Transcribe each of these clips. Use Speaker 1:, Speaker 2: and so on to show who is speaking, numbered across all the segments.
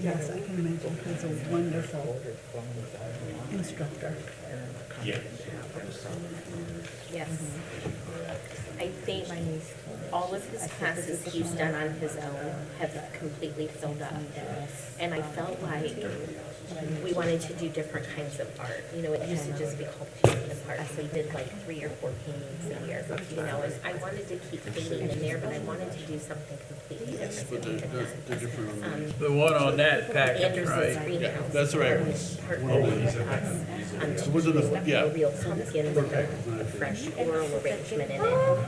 Speaker 1: Yes, I can imagine. He's a wonderful instructor.
Speaker 2: Yes.
Speaker 3: I think all of his classes he's done on his own have completely filled up. And I felt like we wanted to do different kinds of art. You know, it used to just be called painting the park. So we did like 3 or 4 paintings a year, you know, and I wanted to keep painting in there, but I wanted to do something completely different.
Speaker 4: The one on that packet,
Speaker 3: Anderson's
Speaker 4: right?
Speaker 3: greenhouse.
Speaker 2: That's right.
Speaker 3: Partnering with us
Speaker 2: Was it
Speaker 3: to
Speaker 2: the-
Speaker 3: do
Speaker 2: yeah.
Speaker 3: a real pumpkin with a fresh floral arrangement in it.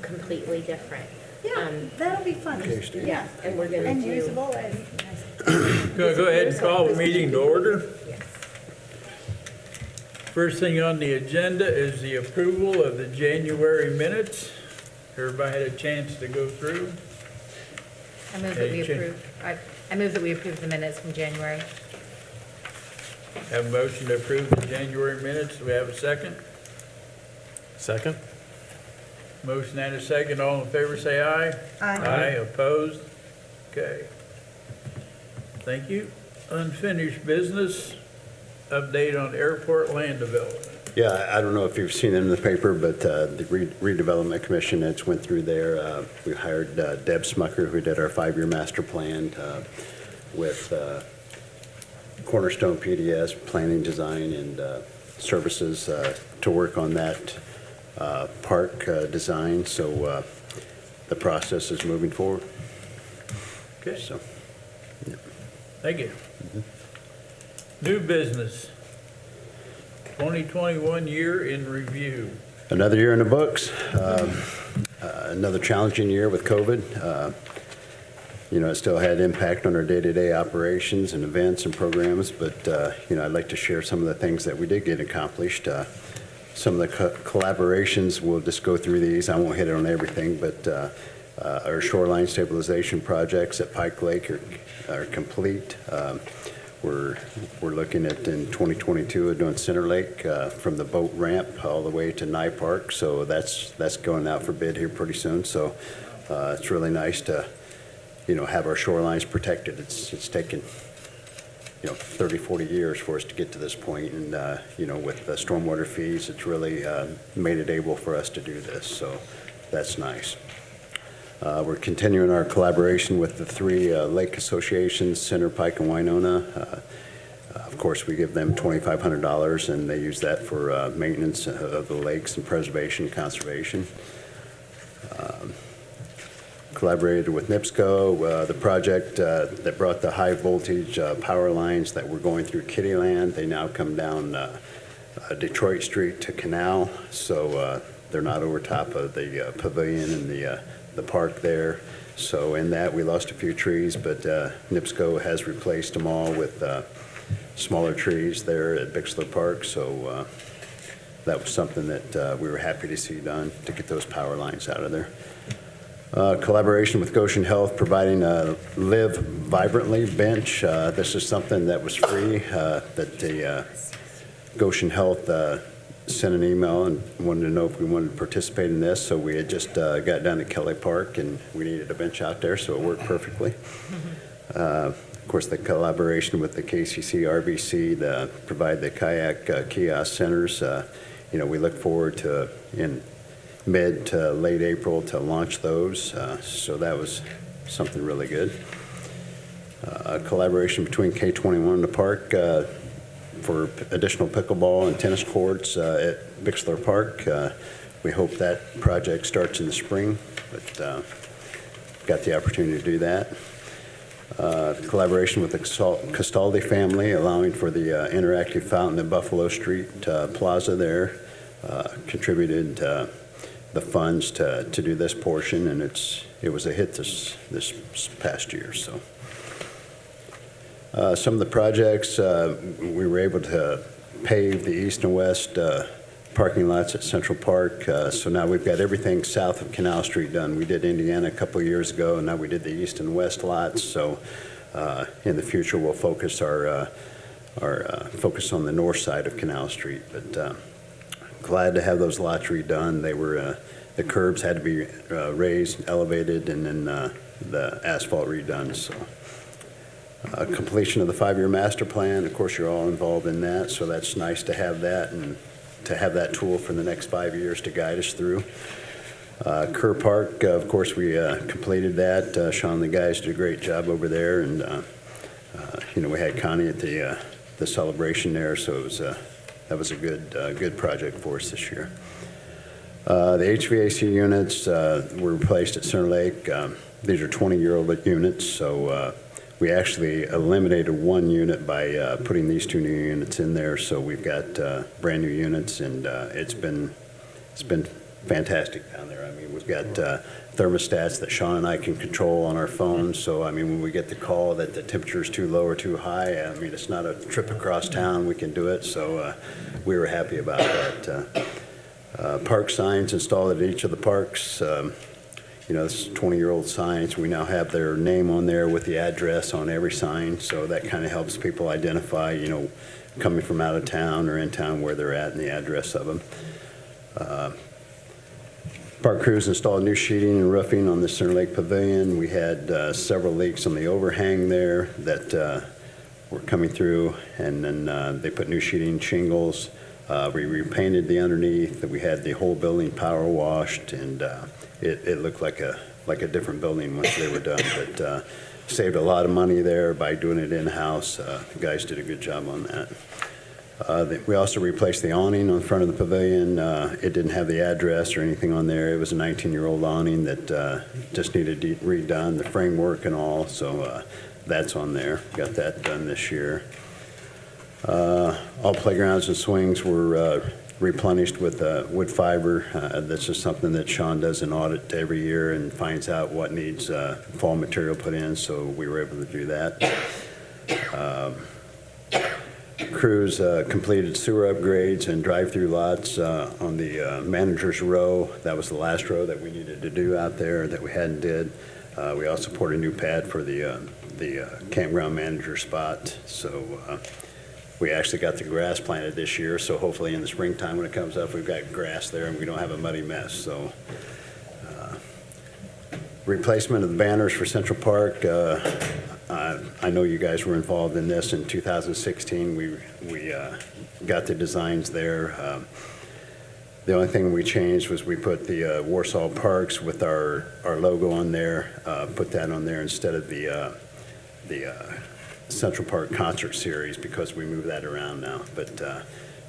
Speaker 3: Completely different.
Speaker 1: Yeah, that'll be fun. Yeah.
Speaker 3: And we're gonna
Speaker 1: And
Speaker 3: do.
Speaker 1: usable and
Speaker 4: Go ahead and call the meeting to order.
Speaker 3: Yes.
Speaker 4: First thing on the agenda is the approval of the January minutes. Everybody had a chance to go through.
Speaker 5: I move that we
Speaker 4: Any change?
Speaker 5: approve, I move that we approve the minutes from January.
Speaker 4: Have a motion to approve the January minutes. Do we have a second?
Speaker 2: Second?
Speaker 4: Motion and a second. All in favor, say aye. Aye, opposed? Okay. Thank you. Unfinished business, update on airport land development.
Speaker 6: Yeah, I don't know if you've seen it in the paper, but the redevelopment commission that's went through there. We hired Deb Smucker, who did our 5-year master plan with Cornerstone PDS, planning, design, and services to work on that park design. So the process is moving forward.
Speaker 4: Okay,
Speaker 6: So,
Speaker 4: thank you. New business, 2021 year in review.
Speaker 6: another year in the books. Another challenging year with COVID. You know, it still had impact on our day-to-day operations and events and programs, but, you know, I'd like to share some of the things that we did get accomplished. Some of the collaborations, we'll just go through these. I won't hit on everything, but our shoreline stabilization projects at Pike Lake are complete. We're looking at in 2022 doing Center Lake from the boat ramp all the way to Nye Park. So that's going out for bid here pretty soon. So it's really nice to, you know, have our shorelines protected. It's taken, you know, 30, 40 years for us to get to this point. And, you know, with the stormwater fees, it's really made it able for us to do this. So that's nice. We're continuing our collaboration with the 3 lake associations, Center, Pike, and Winona. Of course, we give them $2,500, and they use that for maintenance of the lakes and preservation and conservation. Collaborated with NIPSCO, the project that brought the high voltage power lines that were going through Kittyland. They now come down Detroit Street to Canal, so they're not over top of the pavilion and the park there. So in that, we lost a few trees, but NIPSCO has replaced them all with smaller trees there at Bixler Park. So that was something that we were happy to see done to get those power lines out of there. Collaboration with Goshen Health, providing a Live Vibrantly bench. This is something that was free, that the Goshen Health sent an email and wanted to know if we wanted to participate in this. So we had just got down to Kelly Park, and we needed a bench out there, so it worked perfectly. Of course, the collaboration with the KCC RBC to provide the kayak kiosk centers. You know, we look forward to, in mid to late April, to launch those. So that was something really good. Collaboration between K21 and the park for additional pickleball and tennis courts at Bixler Park. We hope that project starts in the spring, but got the opportunity to do that. Collaboration with the Castaldi family, allowing for the interactive fountain at Buffalo Street Plaza there. Contributed the funds to do this portion, and it was a hit this past year. So some of the projects, we were able to pave the east and west parking lots at Central Park. So now we've got everything south of Canal Street done. We did Indiana a couple of years ago, and now we did the east and west lots. So in the future, we'll focus our focus on the north side of Canal Street. But glad to have those lots redone. They were the curbs had to be raised, elevated, and then the asphalt redone. So Completion of the 5-year master plan. Of course, you're all involved in that, so that's nice to have that and to have that tool for the next 5 years to guide us through. Kerr Park, of course, we completed that. Sean and the guys did a great job over there, and we had Connie at the celebration there, so it was that was a good project for us this year. The HVAC units were replaced at Center Lake. These are 20-year-old units, so we actually eliminated 1 unit by putting these 2 new units in there. So we've got brand new units, and it's been fantastic down there. I mean, we've got thermostats that Sean and I can control on our phones. So I mean, when we get the call that the temperature is too low or too high, I mean, it's not a trip across town. We can do it. So we were happy about that. Park signs installed at each of the parks. This 20-year-old signs, we now have their name on there with the address on every sign, so that kind of helps people identify, coming from out of town or in town where they're at and the address of them. Park crews installed new sheeting and roofing on the Center Lake Pavilion. We had several leaks on the overhang there that were coming through, and then they put new sheeting shingles. We repainted the underneath. We had the whole building power washed, and it looked like a different building once they were done. But saved a lot of money there by doing it in-house. The guys did a good job on that. We also replaced the awning on the front of the pavilion. It didn't have the address or anything on there. It was a 19-year-old awning that just needed redone, the framework and all. So that's on there. Got that done this year. All playgrounds and swings were replenished with wood fiber. This is something that Sean does an audit every year and finds out what needs fall material put in, so we were able to do that. Crews completed sewer upgrades and drive-through lots on the manager's row. That was the last row that we needed to do out there that we hadn't did. We also poured a new pad for the campground manager spot. So we actually got the grass planted this year, so hopefully in the springtime when it comes up, we've got grass there and we don't have a muddy mess. So replacement of the banners for Central Park. I know you guys were involved in this in 2016. We got the designs there. The only thing we changed was we put the Warsaw Parks with our logo on there, put that on there instead of the Central Park Concert Series, because we moved that around now. But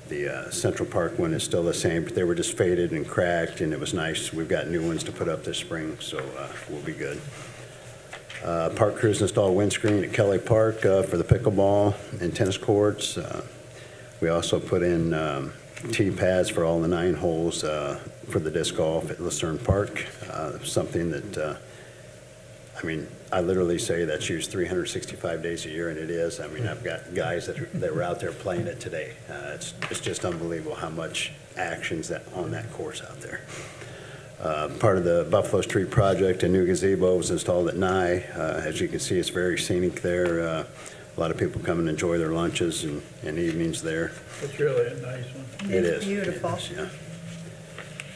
Speaker 6: the Central Park one is still the same, but they were just faded and cracked, and it was nice. We've got new ones to put up this spring, so we'll be good. Park crews installed windscreen at Kelly Park for the pickleball and tennis courts. We also put in tee pads for all the 9 holes for the disc golf at Lucerne Park, something that I literally say that's used 365 days a year, and it is. I mean, I've got guys that were out there playing it today. It's just unbelievable how much action's on that course out there. Part of the Buffalo Street project, a new gazebo was installed at Nye. As you can see, it's very scenic there. A lot of people come and enjoy their lunches and evenings there.
Speaker 4: It's really a nice one.
Speaker 6: It is.
Speaker 1: Beautiful.
Speaker 6: It is, yeah.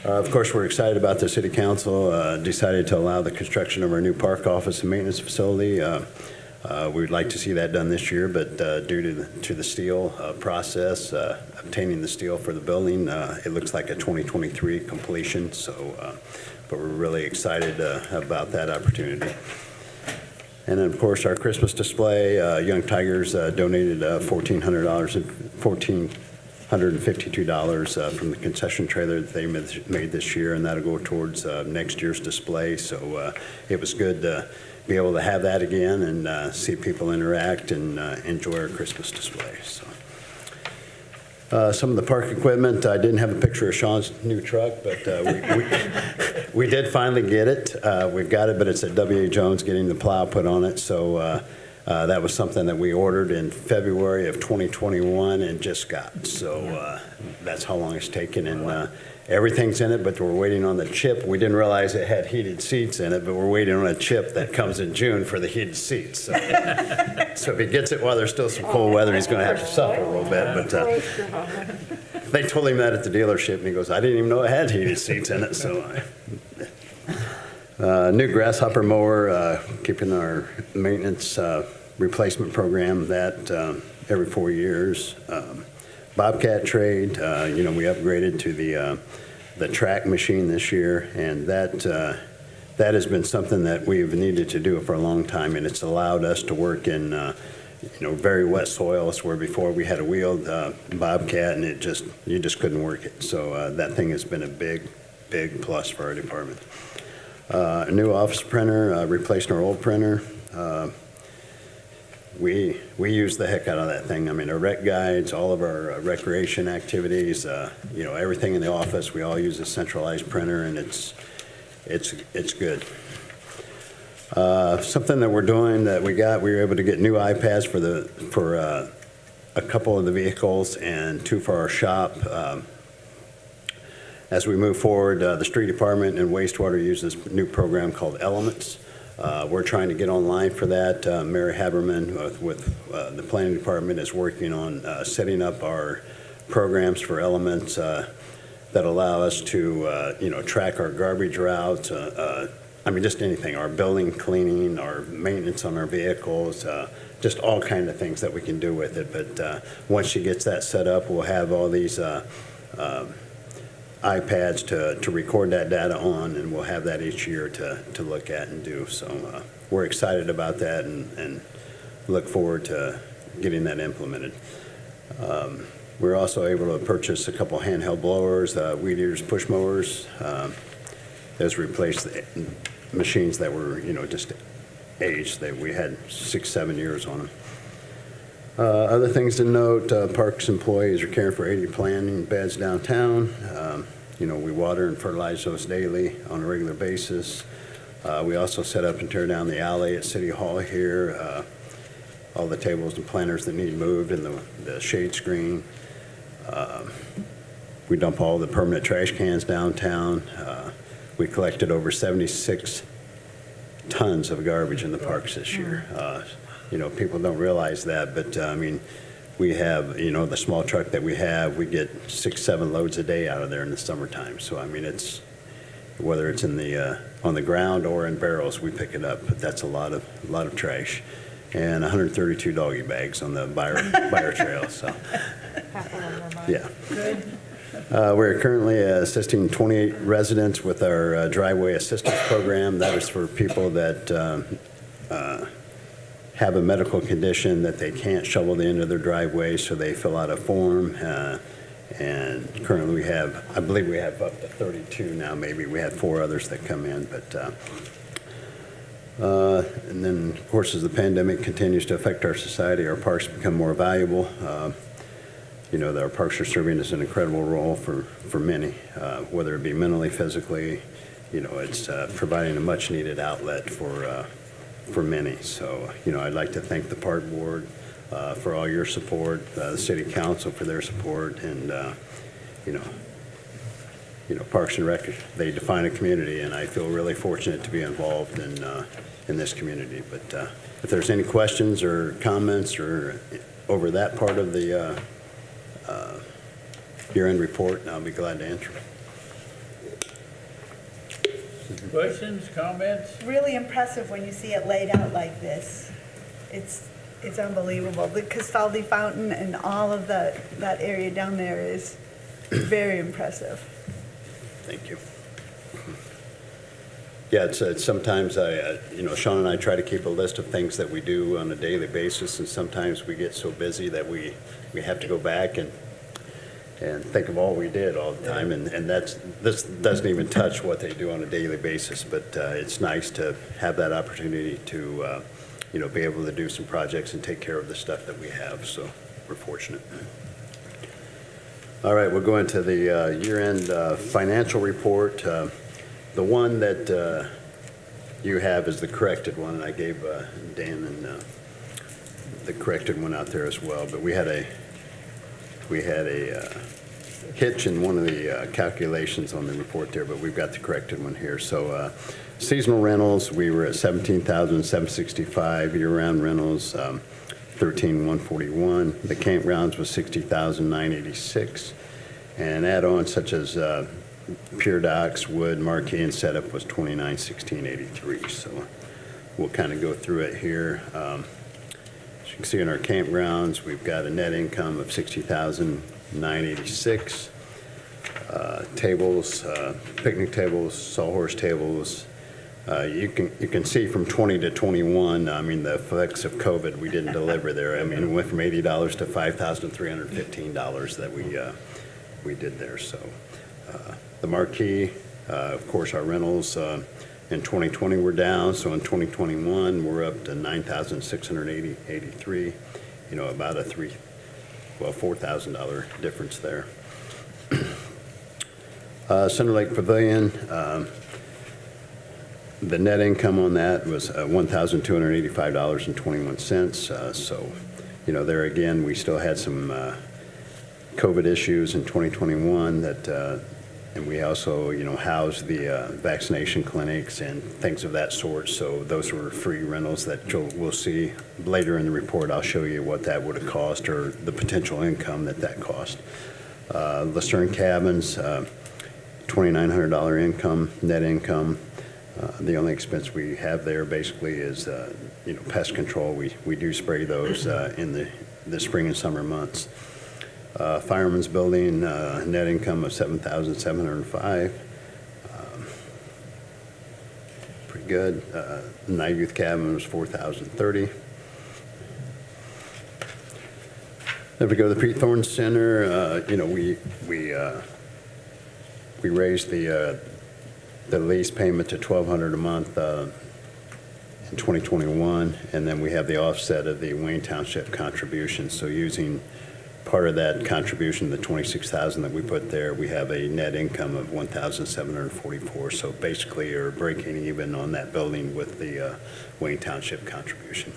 Speaker 6: Of course, we're excited about the City Council decided to allow the construction of our new park office and maintenance facility. We'd like to see that done this year, but due to the steel process, obtaining the steel for the building, it looks like a 2023 completion. So, but we're really excited about that opportunity. And then, of course, our Christmas display, Young Tigers donated $1,452 from the concession trailer that they made this year, and that'll go towards next year's display. So it was good to be able to have that again and see people interact and enjoy our Christmas display. So some of the park equipment, I didn't have a picture of Sean's new truck, but we did finally get it. We've got it, but it's at W.A. Jones getting the plow put on it. So that was something that we ordered in February of 2021 and just got. So that's how long it's taken. And everything's in it, but we're waiting on the chip. We didn't realize it had heated seats in it, but we're waiting on a chip that comes in June for the heated seats. So, so if he gets it while there's still some cold weather, he's going to have to suffer a little bit. But they told him that at the dealership, and he goes, I didn't even know it had heated seats in it. So new grasshopper mower, keeping our maintenance replacement program that every 4 years. Bobcat trade, we upgraded to the track machine this year, and that has been something that we've needed to do for a long time, and it's allowed us to work in very wet soils where before we had a wheeled Bobcat and you just couldn't work it. So that thing has been a big plus for our department. A new office printer, replacing our old printer. We use the heck out of that thing. I mean, our rec guides, all of our recreation activities, everything in the office, we all use a centralized printer, and it's good. Something that we're doing that we were able to get new iPads for a couple of the vehicles and 2 for our shop. As we move forward, the street department and wastewater use this new program called Elements. We're trying to get online for that. Mary Haberman with the planning department is working on setting up our programs for Elements that allow us to, track our garbage routes. Just anything, our building cleaning, our maintenance on our vehicles, just all kind of things that we can do with it. But once she gets that set up, we'll have all these iPads to record that data on, and we'll have that each year to look at and do. So we're excited about that and look forward to getting that implemented. We're also able to purchase a couple handheld blowers, weed eaters, push mowers. Those replaced the machines that were, just aged, that we had 6-7 years on them. Other things to note, Parks employees are caring for 80 planting beds downtown. We water and fertilize those daily on a regular basis. We also set up and tear down the alley at City Hall here, all the tables and planters that need moved, and the shade screen. We dump all the permanent trash cans downtown. We collected over 76 tons of garbage in the parks this year. People don't realize that, but we have, the small truck that we have, we get 6-7 loads a day out of there in the summertime. So, it's, whether it's in on the ground or in barrels, we pick it up, but that's a lot of trash. And 132 doggy bags on the Buyer Trail, so.
Speaker 5: Half of them are mine.
Speaker 6: Yeah. We're currently assisting 28 residents with our driveway assistance program. That is for people that have a medical condition that they can't shovel the end of their driveway, so they fill out a form. And currently I believe we have up to 32 now, maybe. We had 4 others that come in, but and then, of course, as the pandemic continues to affect our society, our parks become more valuable. Our parks are serving as an incredible role for many, whether it be mentally, physically. It's providing a much-needed outlet for many. So, I'd like to thank the park board for all your support, the city council for their support, and Parks and Rec, they define a community, and I feel really fortunate to be involved in this community. But if there's any questions or comments or over that part of the year-end report, I'll be glad to answer.
Speaker 4: Questions, comments?
Speaker 1: Really impressive when you see it laid out like this. It's unbelievable. The Castaldi Fountain and all of that area down there is very impressive.
Speaker 6: Thank you. Yeah, it's sometimes Sean and I try to keep a list of things that we do on a daily basis, and sometimes we get so busy that we have to go back and think of all we did all the time, and this doesn't even touch what they do on a daily basis, but it's nice to have that opportunity to be able to do some projects and take care of the stuff that we have, so we're fortunate. All right, we'll go into the year-end financial report. The one that you have is the corrected one, and I gave Dan and the corrected one out there as well, but we had a hitch in one of the calculations on the report there, but we've got the corrected one here. So seasonal rentals, we were at $17,765. Year-round rentals, $13,141. The campgrounds was $60,986. And add-ons such as Pure Docks, wood, marquee, and setup was $29,683. So we'll kind of go through it here. As you can see in our campgrounds, we've got a net income of $60,986. Tables, picnic tables, sawhorse tables. You can see from 20 to 21, I mean, the effects of COVID, we didn't deliver there. I mean, it went from $80 to $5,315 that we did there. So the marquee, of course, our rentals in 2020 were down. So in 2021, we're up to $9,683, about a $4,000 difference there. Center Lake Pavilion, the net income on that was $1,285.21. So, there again, we still had some COVID issues in 2021 that, and we also, housed the vaccination clinics and things of that sort. So those were free rentals that we'll see later in the report. I'll show you what that would have cost or the potential income that cost. Lucerne Cabins, $2,900 income, net income. The only expense we have there basically is, pest control. We do spray those in the spring and summer months. Fireman's Building, net income of $7,705. Pretty good. Night Youth Cabin was $4,030. Then we go to the Pete Thorne Center. We raised the lease payment to $1,200 a month in 2021, and then we have the offset of the Wayne Township contribution. So using part of that contribution, the $26,000 that we put there, we have a net income of $1,744. So basically, you're breaking even on that building with the Wayne Township contribution.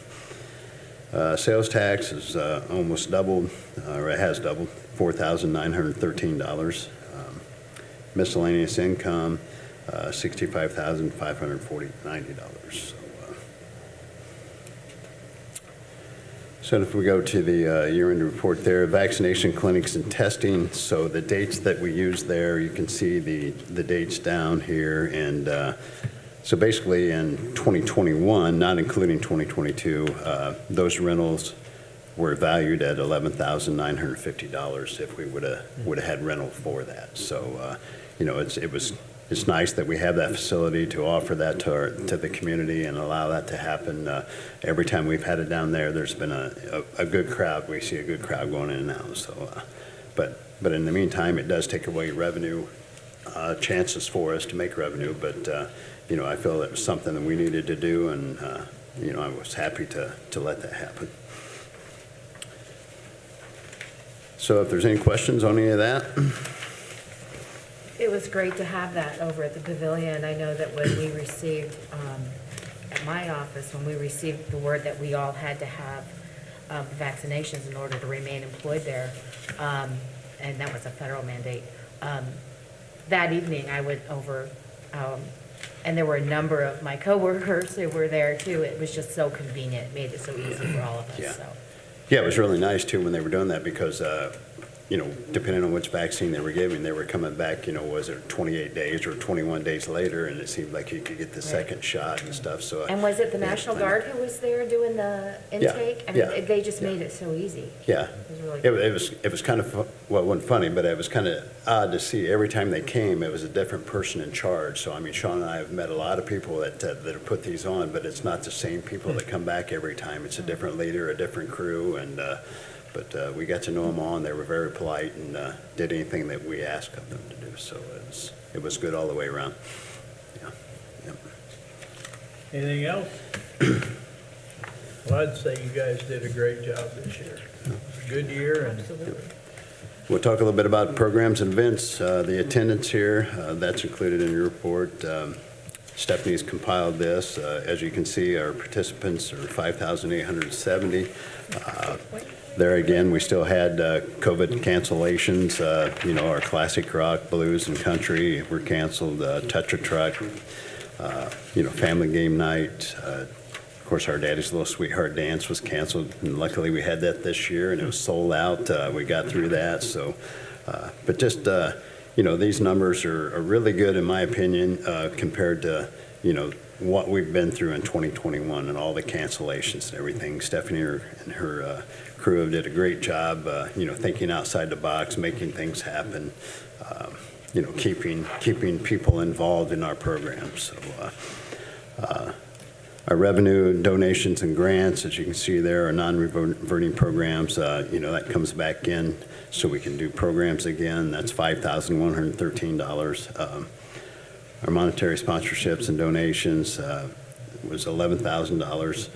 Speaker 6: Sales tax is almost doubled, or it has doubled, $4,913. Miscellaneous income, $65,590. So if we go to the year-end report there, vaccination clinics and testing. So the dates that we use there, you can see the dates down here. And so basically in 2021, not including 2022, those rentals were valued at $11,950 if we would have had rental for that. So, it's nice that we have that facility to offer that to the community and allow that to happen. Every time we've had it down there, there's been a good crowd. We see a good crowd going in and out. So, but in the meantime, it does take away revenue chances for us to make revenue. But I feel it was something that we needed to do, and I was happy to let that happen. So, if there's any questions on any of that.
Speaker 5: It was great to have that over at the pavilion. I know that when we received, at my office, when we received the word that we all had to have vaccinations in order to remain employed there, and that was a federal mandate, that evening I went over, and there were a number of my coworkers who were there too. It was just so convenient. It made it so easy for all of us.
Speaker 6: Yeah.
Speaker 5: So.
Speaker 6: Yeah, it was really nice too when they were doing that because, depending on which vaccine they were giving, they were coming back, was it 28 days or 21 days later, and it seemed like you could get the second shot and stuff. So.
Speaker 5: And was it the National Guard who was there doing the intake? I mean, they just made it so easy.
Speaker 6: Yeah.
Speaker 5: It was really
Speaker 6: It was kind of, well, it wasn't funny, but it was kind of odd to see. Every time they came, it was a different person in charge. So, I mean, Sean and I have met a lot of people that have put these on, but it's not the same people that come back every time. It's a different leader, a different crew, and but we got to know them all, and they were very polite and did anything that we asked of them to do. So it was good all the way around. Yeah. Yep.
Speaker 4: Anything else? Well, I'd say you guys did a great job this year. Good year, and
Speaker 6: We'll talk a little bit about programs and events. The attendance here, that's included in your report. Stephanie's compiled this. As you can see, our participants are 5,870. There again, we still had COVID cancellations. Our classic rock, blues, and country were canceled. Tetra Truck, family game night. Of course, our Daddy's Little Sweetheart Dance was canceled, and luckily we had that this year, and it was sold out. We got through that. So, but just these numbers are really good in my opinion compared to what we've been through in 2021 and all the cancellations and everything. Stephanie and her crew did a great job, thinking outside the box, making things happen, keeping people involved in our programs. So our revenue, donations, and grants, as you can see there, are non-reverting programs. That comes back in so we can do programs again. That's $5,113. Our monetary sponsorships and donations was $11,000.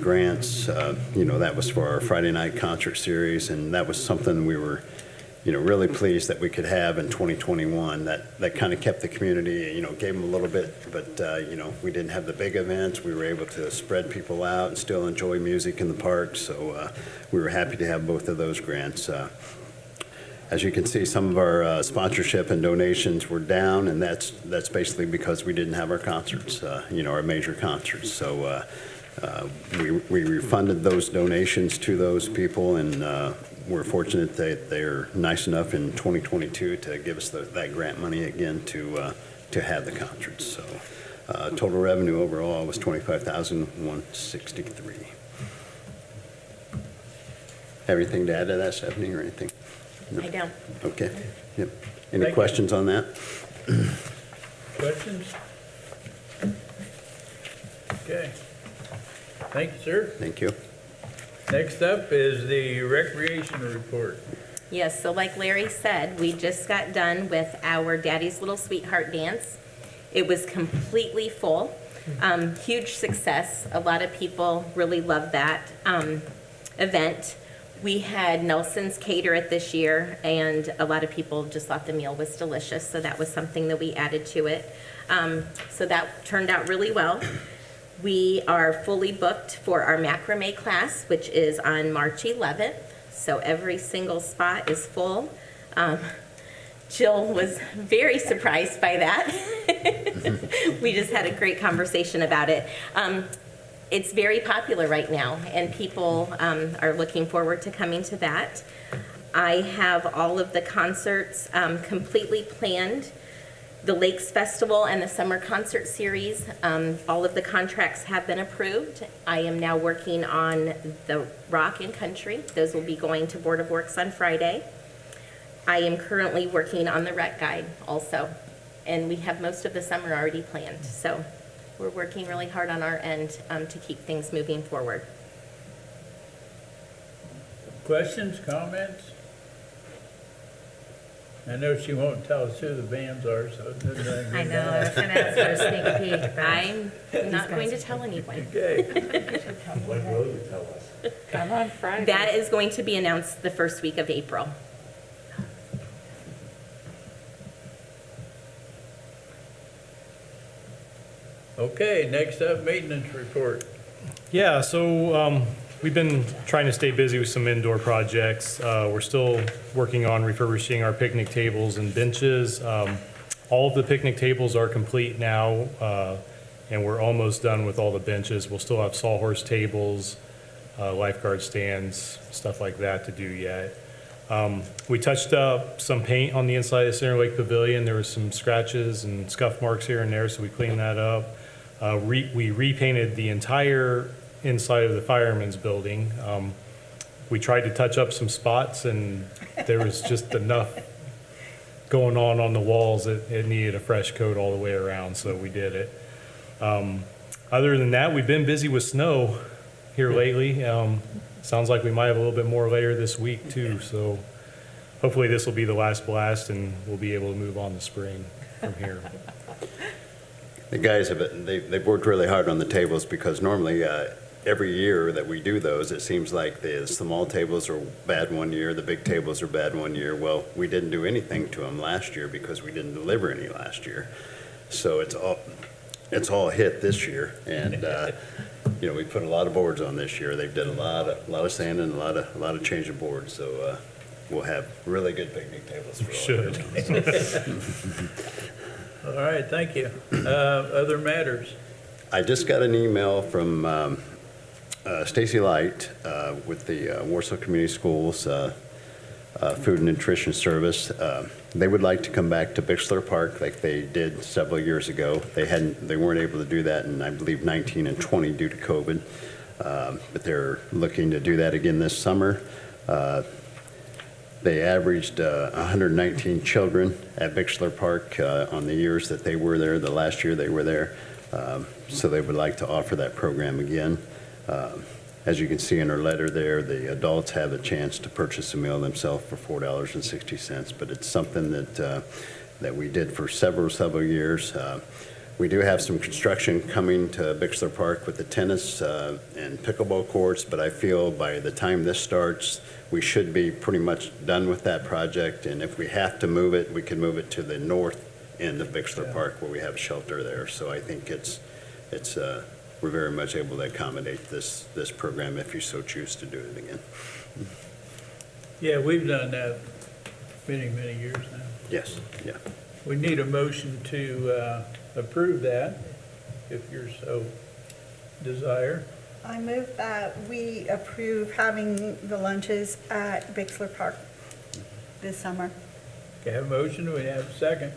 Speaker 6: Grants, that was for our Friday night concert series, and that was something we were, really pleased that we could have in 2021. That kind of kept the community, gave them a little bit, but, we didn't have the big events. We were able to spread people out and still enjoy music in the park, so we were happy to have both of those grants. As you can see, some of our sponsorship and donations were down, and that's basically because we didn't have our concerts, our major concerts. So we refunded those donations to those people, and we're fortunate that they're nice enough in 2022 to give us that grant money again to have the concerts. So total revenue overall was $25,163. Everything to add to that, Stephanie, or anything? No?
Speaker 3: I don't.
Speaker 6: Okay. Yep. Any
Speaker 4: Thank you.
Speaker 6: questions on that?
Speaker 4: Questions? Okay. Thank you, sir.
Speaker 6: Thank you.
Speaker 4: Next up is the recreation report.
Speaker 3: Yes, so like Larry said, we just got done with our Daddy's Little Sweetheart Dance. It was completely full. Huge success. A lot of people really loved that event. We had Nelson's cater it this year, and a lot of people just thought the meal was delicious, so that was something that we added to it. So that turned out really well. We are fully booked for our macrame class, which is on March 11th, so every single spot is full. Jill was very surprised by that. We just had a great conversation about it. It's very popular right now, and people are looking forward to coming to that. I have all of the concerts completely planned. The Lakes Festival and the Summer Concert Series, all of the contracts have been approved. I am now working on the Rock and Country. Those will be going to Board of Works on Friday. I am currently working on the Rec Guide also, and we have most of the summer already planned. So we're working really hard on our end to keep things moving forward.
Speaker 4: Questions, comments? I know she won't tell us who the bands are, so it doesn't matter.
Speaker 5: I know, I was gonna ask for a sneak peek, but
Speaker 3: I'm not going to tell anyone.
Speaker 4: Okay.
Speaker 2: When will you tell us?
Speaker 5: come on Friday.
Speaker 3: That is going to be announced the first week of April.
Speaker 4: Okay, next up, maintenance report.
Speaker 2: Yeah, so we've been trying to stay busy with some indoor projects. We're still working on refurbishing our picnic tables and benches. All of the picnic tables are complete now, and we're almost done with all the benches. We'll still have sawhorse tables, lifeguard stands, stuff like that to do yet. We touched up some paint on the inside of the Center Lake Pavilion. There was some scratches and scuff marks here and there, so we cleaned that up. We repainted the entire inside of the fireman's building. We tried to touch up some spots, and there was just enough going on the walls that it needed a fresh coat all the way around, so we did it. Other than that, we've been busy with snow here lately. Sounds like we might have a little bit more later this week too, so hopefully this will be the last blast and we'll be able to move on to spring from here.
Speaker 6: The guys they've worked really hard on the tables because normally every year that we do those, it seems like the small tables are bad one year, the big tables are bad one year. Well, we didn't do anything to them last year because we didn't deliver any last year. So it's all hit this year, and we put a lot of boards on this year. They've did a lot of sanding, a lot of change of boards. So we'll have really good picnic tables for all
Speaker 2: Should.
Speaker 4: All right, thank you. Other matters?
Speaker 6: I just got an email from Stacy Light with the Warsaw Community Schools Food and Nutrition Service. They would like to come back to Bixler Park like they did several years ago. They weren't able to do that in, I believe, 19 and 20 due to COVID. But they're looking to do that again this summer. They averaged 119 children at Bixler Park on the years that they were there, the last year they were there. So they would like to offer that program again. As you can see in our letter there, the adults have a chance to purchase a meal themselves for $4.60, but it's something that we did for several years. We do have some construction coming to Bixler Park with the tennis and pickleball courts, but I feel by the time this starts, we should be pretty much done with that project, and if we have to move it, we can move it to the north end of Bixler Park where we have a shelter there. So I think we're very much able to accommodate this program if you so choose to do it again.
Speaker 4: Yeah, we've done that many years now.
Speaker 6: Yes, yeah.
Speaker 4: We need a motion to approve that, if you're so desire.
Speaker 1: I move that we approve having the lunches at Bixler Park this summer.
Speaker 4: Okay, have a motion, we have a second.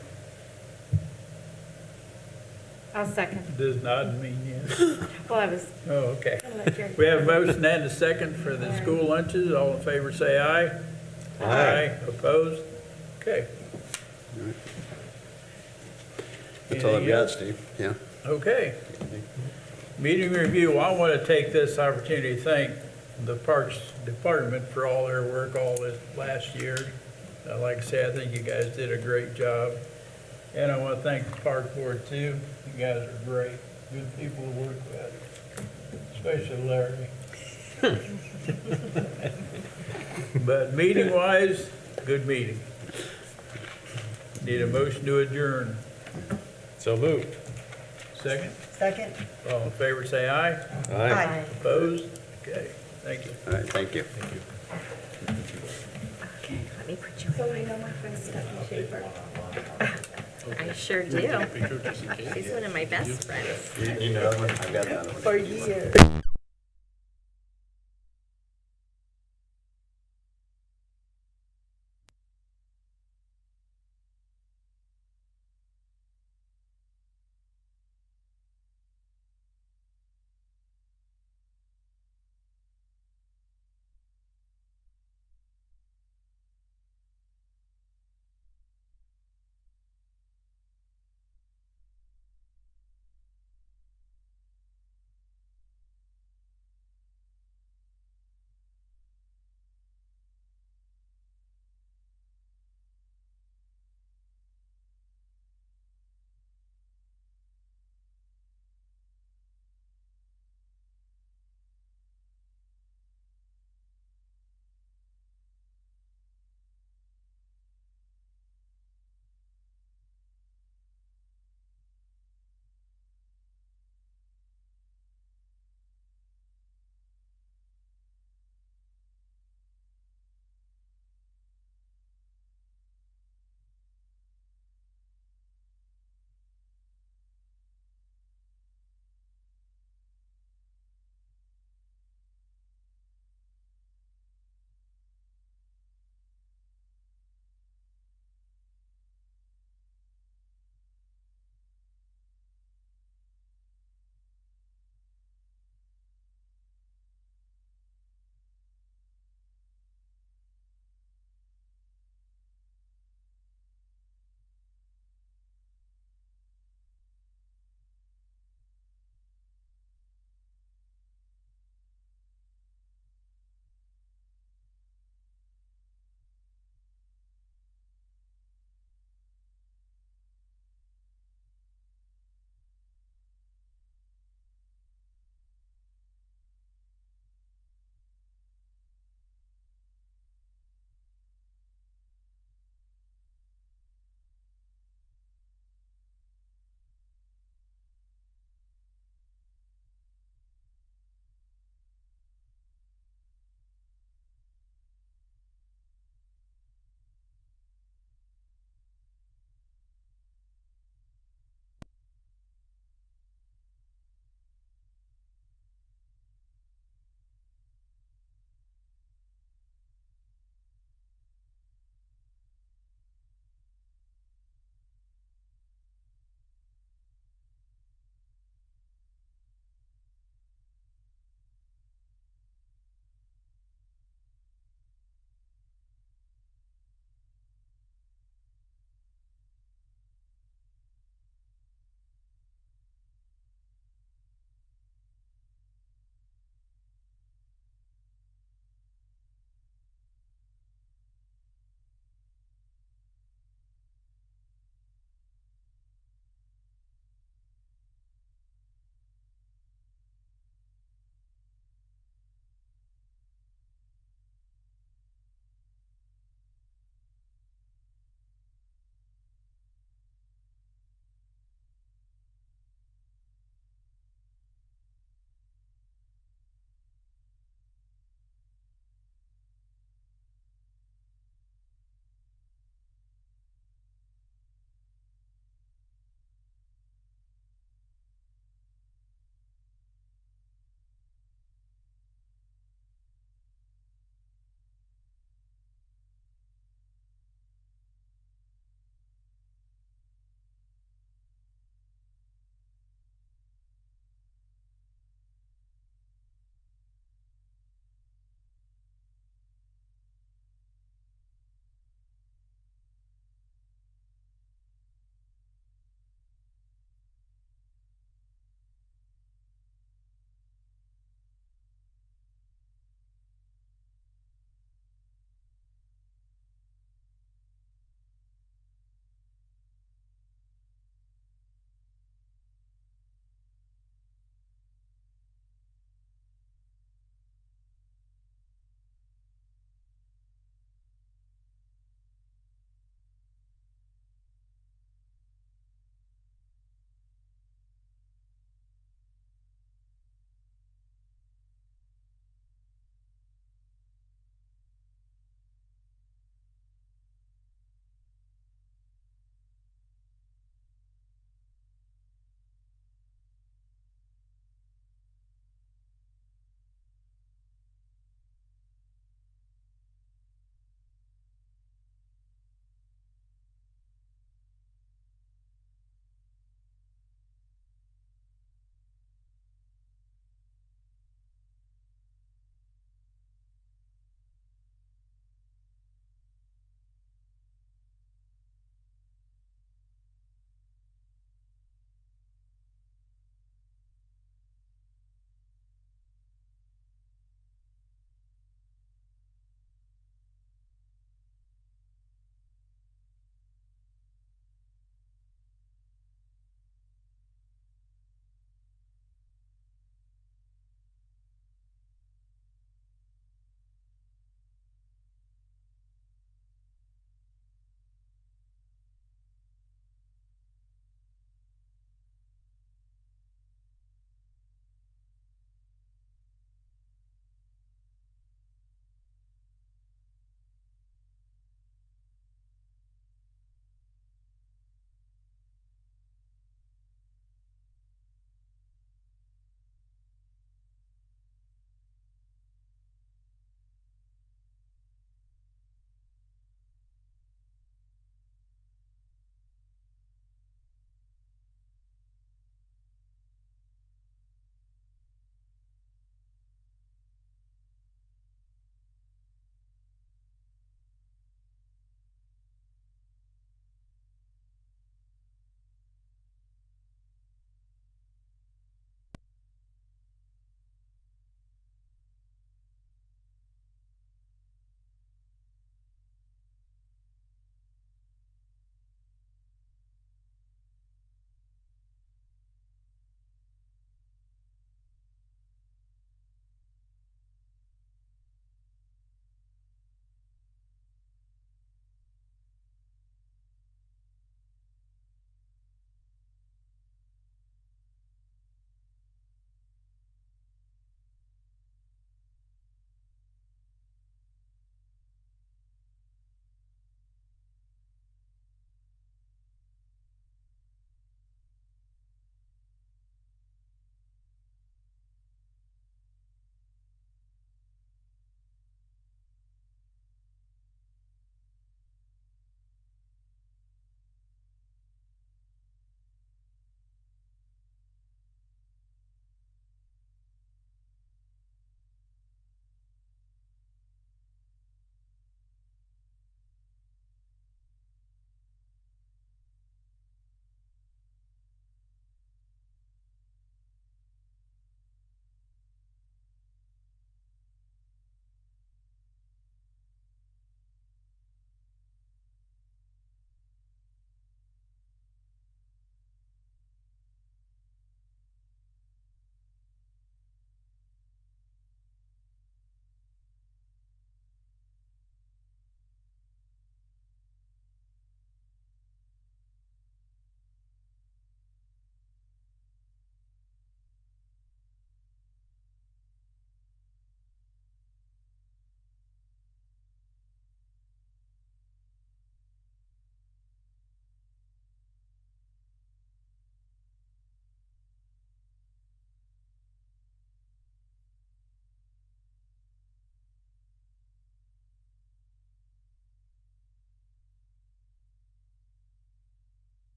Speaker 5: I'll second.
Speaker 4: Does not mean yes.
Speaker 5: Well, I was
Speaker 4: Oh, okay.
Speaker 5: gonna let Jerry.
Speaker 4: We have a motion and a second for the school lunches. All in favor, say aye. Aye. Opposed? Okay.
Speaker 6: That's all I've
Speaker 4: Anything
Speaker 6: got,
Speaker 4: else?
Speaker 6: Steve. Yeah.
Speaker 4: Okay. Meeting review, I want to take this opportunity to thank the Parks Department for all their work all this last year. Like I said, I think you guys did a great job. And I want to thank the Park Board too. You guys are great, good people to work with, especially Larry. But meeting-wise, good meeting. Need a motion to adjourn.
Speaker 2: So moved.
Speaker 4: Second?
Speaker 1: Second?
Speaker 4: All in favor, say aye.
Speaker 1: Aye.
Speaker 4: Opposed? Okay, thank you.
Speaker 6: All right, thank you.
Speaker 5: Okay, let me put you in.
Speaker 1: You know my friend Stephanie Schaefer?
Speaker 3: I sure do. She's one of my best friends.
Speaker 6: You know, I've got that one.
Speaker 1: For years.